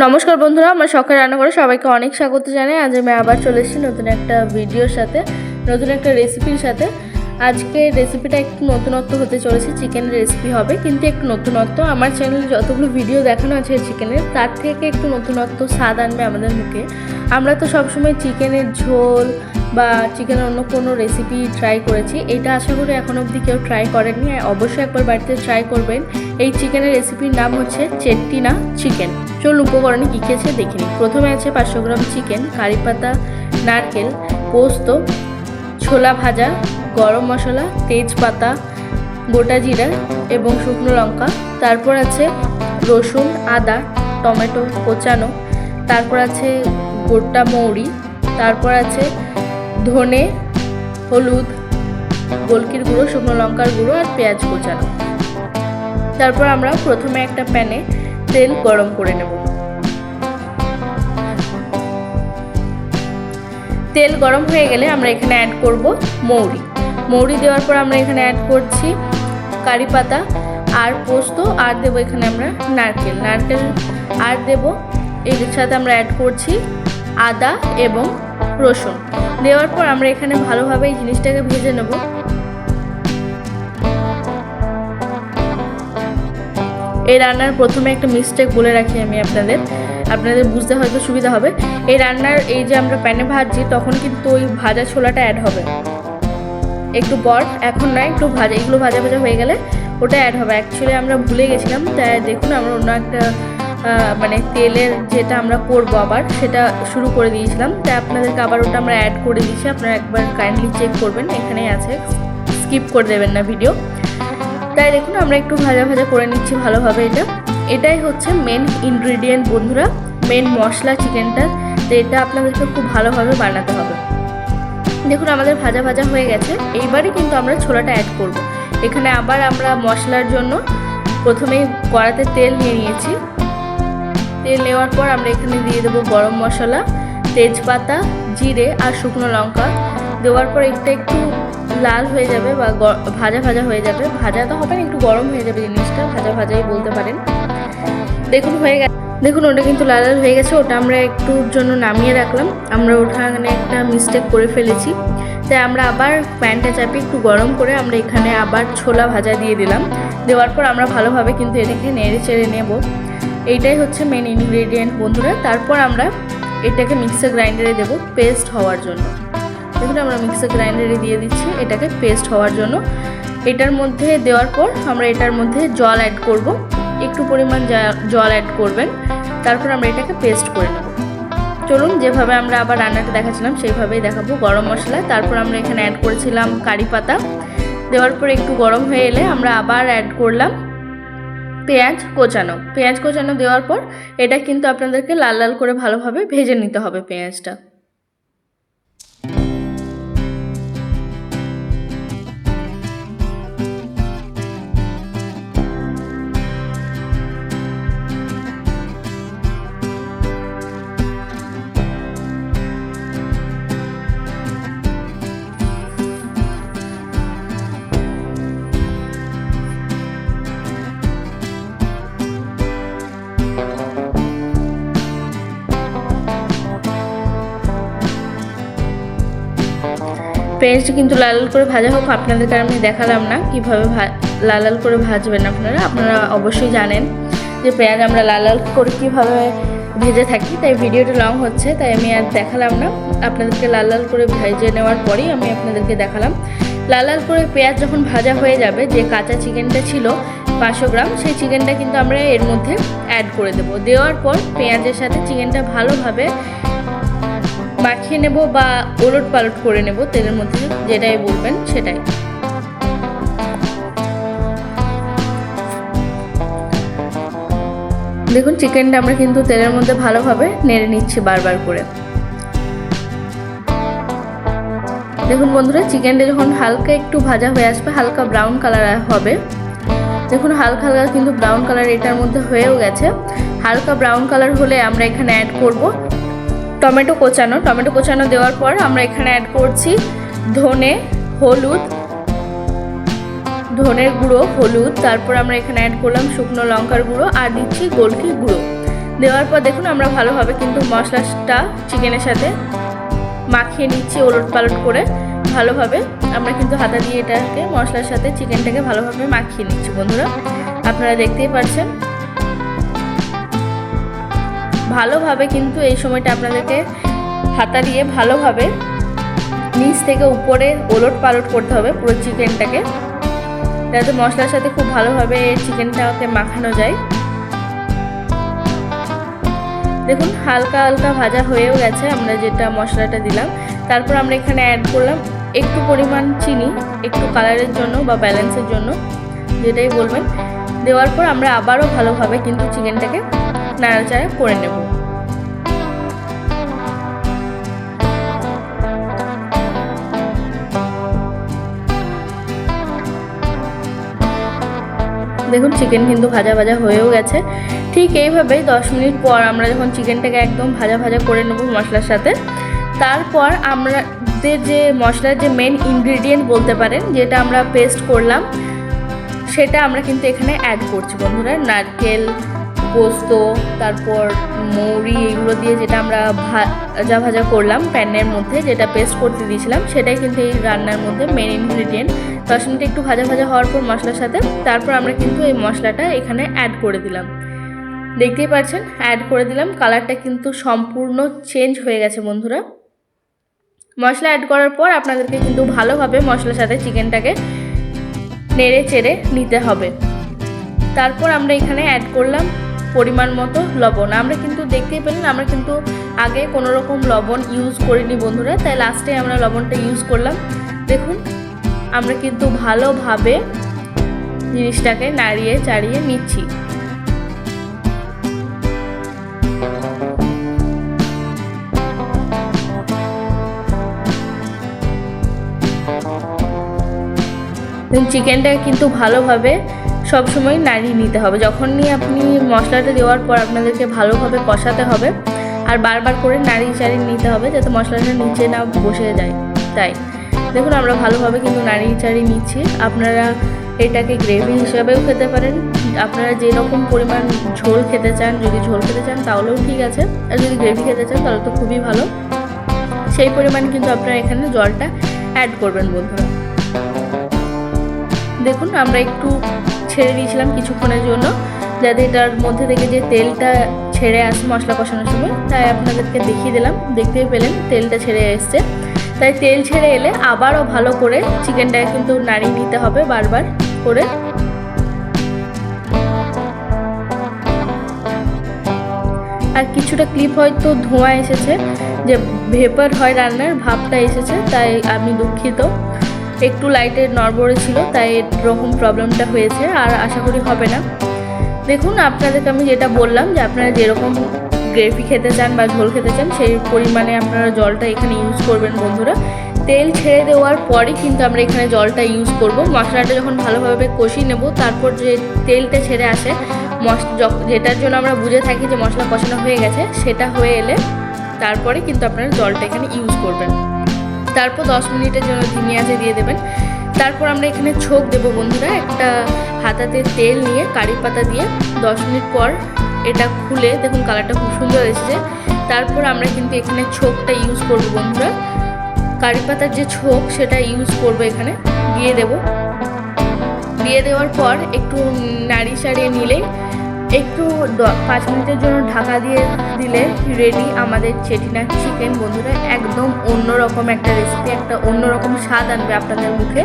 নমস্কার বন্ধুরা, আমার শখের রান্না করে সবাইকে অনেক স্বাগত জানাই। আজ আমি আবার চলে এসেছি নতুন একটা ভিডিওর সাথে, নতুন একটা রেসিপির সাথে। আজকে রেসিপিটা একটু নতুনত্ব হতে চলেছে, চিকেনের রেসিপি হবে, কিন্তু একটু নতুনত্ব। আমার চ্যানেলে যতগুলো ভিডিও দেখানো আছে চিকেনের, তার থেকে একটু নতুনত্ব স্বাদ আনবে আমাদের মুখে। আমরা তো সবসময় চিকেনের ঝোল বা চিকেনের অন্য কোনো রেসিপি ট্রাই করেছি, এটা আশা করি এখন অবধি কেউ ট্রাই করেননি। অবশ্যই একবার বাড়িতে ট্রাই করবেন। এই চিকেনের রেসিপির নাম হচ্ছে চেট্টিনা চিকেন। চলুন উপকরণে কী কী আছে দেখে নিই। প্রথমে আছে 500 গ্রাম চিকেন, কারি পাতা, নারকেল, পোস্ত, ছোলা ভাজা, গরম মশলা, তেজপাতা, গোটা জিরা এবং শুকনো লঙ্কা। তারপর আছে রসুন, আদা, টমেটো কোচানো। তারপর আছে গোটা মৌরি। তারপর আছে ধনে, হলুদ, গোলকির গুঁড়ো, শুকনো লঙ্কার গুঁড়ো আর পেঁয়াজ কোচানো। তারপর আমরা প্রথমে একটা প্যানে তেল গরম করে নেব। তেল গরম হয়ে গেলে আমরা এখানে অ্যাড করব মৌরি দেওয়ার পর আমরা এখানে অ্যাড করছি কারি পাতা আর পোস্ত, আর দেবো এখানে আমরা নারকেল আর দেবো। এর সাথে আমরা অ্যাড করছি আদা এবং রসুন। দেওয়ার পর আমরা এখানে ভালোভাবে এই জিনিসটাকে ভেজে নেব। এই রান্নার প্রথমে একটা মিস্টেক বলে রাখি আমি আপনাদের বুঝতে হয়তো সুবিধা হবে। এই রান্নার এই যে আমরা প্যানে ভাজছি, তখন কিন্তু ওই ভাজা ছোলাটা অ্যাড হবে একটু পর, এখন নয়, একটু এগুলো ভাজা হয়ে গেলে ওটা অ্যাড হবে। অ্যাকচুয়ালি আমরা ভুলে গেছিলাম, তাই দেখুন আমরা অন্য একটা তেলের যেটা আমরা করবো আবার সেটা শুরু করে দিয়েছিলাম, তাই আপনাদেরকে আবার ওটা আমরা অ্যাড করে দিয়েছি। আপনারা একবার কাইন্ডলি চেক করবেন, এখানেই আছে, স্কিপ করে দেবেন না ভিডিও। তাই দেখুন আমরা একটু ভাজা করে নিচ্ছি ভালোভাবে। এটাই হচ্ছে মেন ইনগ্রিডিয়েন্ট বন্ধুরা, মেন মশলা চিকেনটা। তো এটা আপনাদেরকে খুব ভালোভাবে বানাতে হবে। দেখুন আমাদের ভাজা হয়ে গেছে। এইবারই কিন্তু আমরা ছোলাটা অ্যাড করব। এখানে আবার আমরা মশলার জন্য প্রথমেই কড়াতে তেল নিয়ে নিয়েছি। তেল নেওয়ার পর আমরা এখানে দিয়ে দেবো গরম মশলা, তেজপাতা, জিরে আর শুকনো লঙ্কা। দেওয়ার পর এটা একটু লাল হয়ে যাবে বা ভাজা হয়ে যাবে, ভাজা তো হবে না, একটু গরম হয়ে যাবে জিনিসটা, ভাজাই বলতে পারেন। দেখুন হয়ে গেছে, দেখুন ওটা কিন্তু লাল হয়ে গেছে। ওটা আমরা একটুর জন্য নামিয়ে রাখলাম। আমরা ওখানে একটা মিস্টেক করে ফেলেছি, তাই আমরা আবার প্যানটা চাপিয়ে একটু গরম করে আমরা এখানে আবার ছোলা ভাজা দিয়ে দিলাম। দেওয়ার পর আমরা ভালোভাবে কিন্তু এটাকে নেড়ে চেড়ে নেব। এইটাই হচ্ছে মেন ইনগ্রেডিয়েন্ট বন্ধুরা। তারপর আমরা এটাকে মিক্সার গ্রাইন্ডারে দেবো পেস্ট হওয়ার জন্য। দেখুন আমরা মিক্সার গ্রাইন্ডারে দিয়ে দিচ্ছি এটাকে পেস্ট হওয়ার জন্য। এটার মধ্যে দেওয়ার পর আমরা এটার মধ্যে জল অ্যাড করব, একটু পরিমাণ জল অ্যাড করবেন। তারপর আমরা এটাকে পেস্ট করে নেব। চলুন যেভাবে আমরা আবার রান্নাটা দেখাচ্ছিলাম সেইভাবেই দেখাবো। গরম মশলা, তারপর আমরা এখানে অ্যাড করেছিলাম কারি পাতা। দেওয়ার পর একটু গরম হয়ে এলে আমরা আবার অ্যাড করলাম পেঁয়াজ কোচানো। দেওয়ার পর এটা কিন্তু আপনাদেরকে লাল করে ভালোভাবে ভেজে নিতে হবে পেঁয়াজটা। পেঁয়াজটা কিন্তু লাল করে ভাজা হোক, আপনাদেরকে আমি দেখালাম না কীভাবে লাল করে ভাজবেন। আপনারা অবশ্যই জানেন যে পেঁয়াজ আমরা লাল করে কীভাবে ভেজে থাকি, তাই ভিডিওটা লং হচ্ছে, তাই আমি আর দেখালাম না। আপনাদেরকে লাল করে ভেজে নেওয়ার পরেই আমি আপনাদেরকে দেখালাম। লাল করে পেঁয়াজ যখন ভাজা হয়ে যাবে, যে কাঁচা চিকেনটা ছিল 500 গ্রাম, সেই চিকেনটা কিন্তু আমরা এর মধ্যে অ্যাড করে দেবো। দেওয়ার পর পেঁয়াজের সাথে চিকেনটা ভালোভাবে মাখিয়ে নেব বা ওলট পালট করে নেব তেলের মধ্যে, যেটাই বলবেন সেটাই। দেখুন চিকেনটা আমরা কিন্তু তেলের মধ্যে ভালোভাবে নেড়ে নিচ্ছি বারবার করে। দেখুন বন্ধুরা চিকেনটা যখন হালকা একটু ভাজা হয়ে আসবে, হালকা ব্রাউন কালার হবে। দেখুন হালকা কিন্তু ব্রাউন কালার এটার মধ্যে হয়েও গেছে। হালকা ব্রাউন কালার হলে আমরা এখানে অ্যাড করব টমেটো কোচানো। দেওয়ার পর আমরা এখানে অ্যাড করছি ধনে, হলুদ, ধনের গুঁড়ো, হলুদ। তারপর আমরা এখানে অ্যাড করলাম শুকনো লঙ্কার গুঁড়ো আর দিচ্ছি গোলকি গুঁড়ো। দেওয়ার পর দেখুন আমরা ভালোভাবে কিন্তু মশলাটা চিকেনের সাথে মাখিয়ে নিচ্ছি ওলট পালট করে। ভালোভাবে আমরা কিন্তু হাতা দিয়ে এটাকে মশলার সাথে চিকেনটাকে ভালোভাবে মাখিয়ে নিচ্ছি বন্ধুরা, আপনারা দেখতেই পাচ্ছেন। ভালোভাবে কিন্তু এই সময়টা আপনাদেরকে হাতা দিয়ে ভালোভাবে নিচ থেকে উপরে ওলট পালট করতে হবে পুরো চিকেনটাকে, যাতে মশলার সাথে খুব ভালোভাবে চিকেনটাকে মাখানো যায়। দেখুন হালকা হালকা ভাজা হয়েও গেছে আমরা যেটা মশলাটা দিলাম। তারপর আমরা এখানে অ্যাড করলাম একটু পরিমাণ চিনি, একটু কালারের জন্য বা ব্যালেন্সের জন্য, যেটাই বলবেন। দেওয়ার পর আমরা আবারও ভালোভাবে কিন্তু চিকেনটাকে নাড়াচাড়া করে নেব। দেখুন চিকেন কিন্তু ভাজা ভাজা হয়েও গেছে। ঠিক এইভাবেই 10 মিনিট পর আমরা যখন চিকেনটাকে একদম ভাজা ভাজা করে নেব মশলার সাথে, তারপর আমাদের যে মশলার যে মেন ইনগ্রিডিয়েন্ট বলতে পারেন, যেটা আমরা পেস্ট করলাম, সেটা আমরা কিন্তু এখানে অ্যাড করছি বন্ধুরা। নারকেল, পোস্ত, তারপর মৌরি, এগুলো দিয়ে যেটা আমরা ভাজা ভাজা করলাম প্যানের মধ্যে, যেটা পেস্ট করতে দিয়েছিলাম, সেটাই কিন্তু এই রান্নার মধ্যে মেন ইনগ্রিডিয়েন্ট। 10 মিনিট একটু ভাজা ভাজা হওয়ার পর মশলার সাথে তারপর আমরা কিন্তু এই মশলাটা এখানে অ্যাড করে দিলাম। দেখতেই পাচ্ছেন অ্যাড করে দিলাম, কালারটা কিন্তু সম্পূর্ণ চেঞ্জ হয়ে গেছে বন্ধুরা। মশলা অ্যাড করার পর আপনাদেরকে কিন্তু ভালোভাবে মশলার সাথে চিকেনটাকে নেড়ে চেড়ে নিতে হবে। তারপর আমরা এখানে অ্যাড করলাম পরিমাণ মতো লবণ। আমরা কিন্তু দেখতেই পেলেন আমরা কিন্তু আগে কোনো রকম লবণ ইউজ করিনি বন্ধুরা, তাই লাস্টে আমরা লবণটা ইউজ করলাম। দেখুন আমরা কিন্তু ভালোভাবে জিনিসটাকে নাড়িয়ে চাড়িয়ে নিচ্ছি। চিকেনটা কিন্তু ভালোভাবে সবসময় নাড়িয়ে নিতে হবে। যখনই আপনি মশলাটা দেওয়ার পর আপনাদেরকে ভালোভাবে কষাতে হবে আর বারবার করে নাড়িয়ে চাড়িয়ে নিতে হবে, যাতে মশলাটা নিচে না বসে যায়। তাই দেখুন আমরা ভালোভাবে কিন্তু নাড়িয়ে চাড়িয়ে নিচ্ছি। আপনারা এটাকে গ্রেভি হিসাবেও খেতে পারেন, আপনারা যেরকম পরিমাণ ঝোল খেতে চান, যদি ঝোল খেতে চান তাহলেও ঠিক আছে, আর যদি গ্রেভি খেতে চান তাহলে তো খুবই ভালো। সেই পরিমাণ কিন্তু আপনারা এখানে জলটা অ্যাড করবেন বন্ধুরা। দেখুন আমরা একটু ছেড়ে দিয়েছিলাম কিছুক্ষণের জন্য, যাতে এটার মধ্যে থেকে যে তেলটা ছেড়ে আসে মশলা কষানোর সময়, তাই আপনাদেরকে দেখিয়ে দিলাম। দেখতেই পেলেন তেলটা ছেড়ে এসছে। তাই তেল ছেড়ে এলে আবারও ভালো করে চিকেনটাকে কিন্তু নাড়িয়ে নিতে হবে বারবার করে। আর কিছুটা ক্লিপ হয়তো ধোঁয়া এসেছে, যে ভেপার হয় রান্নার ভাবটা এসেছে, তাই আমি দুঃখিত। একটু লাইটের নড়বড়ে ছিল, তাই এরকম প্রবলেমটা হয়েছে, আর আশা করি হবে না। দেখুন আপনাদেরকে আমি যেটা বললাম, যে আপনারা যেরকম গ্রেভি খেতে চান বা ঝোল খেতে চান সেই পরিমাণে আপনারা জলটা এখানে ইউজ করবেন বন্ধুরা। তেল ছেড়ে দেওয়ার পরই কিন্তু আমরা এখানে জলটা ইউজ করব। মশলাটা যখন ভালোভাবে কষিয়ে নেব, তারপর যে তেলটা ছেড়ে আসে যেটার জন্য আমরা বুঝে থাকি যে মশলা কষানো হয়ে গেছে, সেটা হয়ে এলে তারপরে কিন্তু আপনারা জলটা এখানে ইউজ করবেন। তারপর 10 মিনিটের জন্য ধিমি আঁচে দিয়ে দেবেন। তারপর আমরা এখানে ছোক দেবো বন্ধুরা। একটা হাতাতে তেল নিয়ে কারি পাতা দিয়ে 10 মিনিট পর এটা খুলে দেখুন কালারটা খুব সুন্দর এসেছে। তারপর আমরা কিন্তু এখানে ছোকটা ইউজ করব বন্ধুরা। কারি পাতার যে ছোক সেটা ইউজ করব, এখানে দিয়ে দেব। দিয়ে দেওয়ার পর একটু নাড়ি সাড়িয়ে নিলে, একটু 5 মিনিটের জন্য ঢাকা দিয়ে দিলে রেডি আমাদের চেটিনাট চিকেন বন্ধুরা। একদম অন্যরকম একটা রেসিপি, একটা অন্যরকম স্বাদ আনবে আপনাদের মুখে।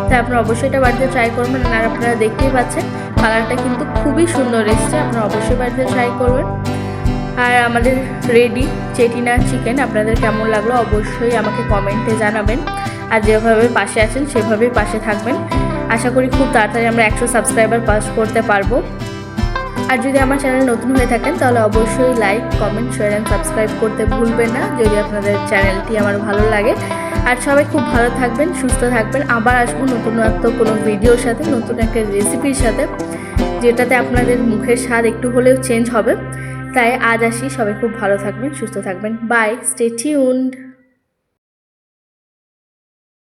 তাই আপনারা অবশ্যই এটা বাড়িতে ট্রাই করবেন। আর আপনারা দেখতেই পাচ্ছেন কালারটা কিন্তু খুবই সুন্দর এসছে, আপনারা অবশ্যই বাড়িতে ট্রাই করবেন। আর আমাদের রেডি চেটিনাট চিকেন আপনাদের কেমন লাগলো অবশ্যই আমাকে কমেন্টে জানাবেন। আর যেভাবে পাশে আছেন সেভাবেই পাশে থাকবেন। আশা করি খুব তাড়াতাড়ি আমরা 100 সাবস্ক্রাইবার পাস করতে পারবো। আর যদি আমার চ্যানেল নতুন হয়ে থাকেন তাহলে অবশ্যই like, comment, share and subscribe করতে ভুলবেন না, যদি আপনাদের চ্যানেলটি আমার ভালো লাগে। আর সবাই খুব ভালো থাকবেন, সুস্থ থাকবেন। আবার আসবো নতুনত্ব কোনো ভিডিওর সাথে, নতুন একটা রেসিপির সাথে, যেটাতে আপনাদের মুখের স্বাদ একটু হলেও চেঞ্জ হবে। তাই আজ আসি, সবাই খুব ভালো থাকবেন, সুস্থ থাকবেন। Bye, stay tuned.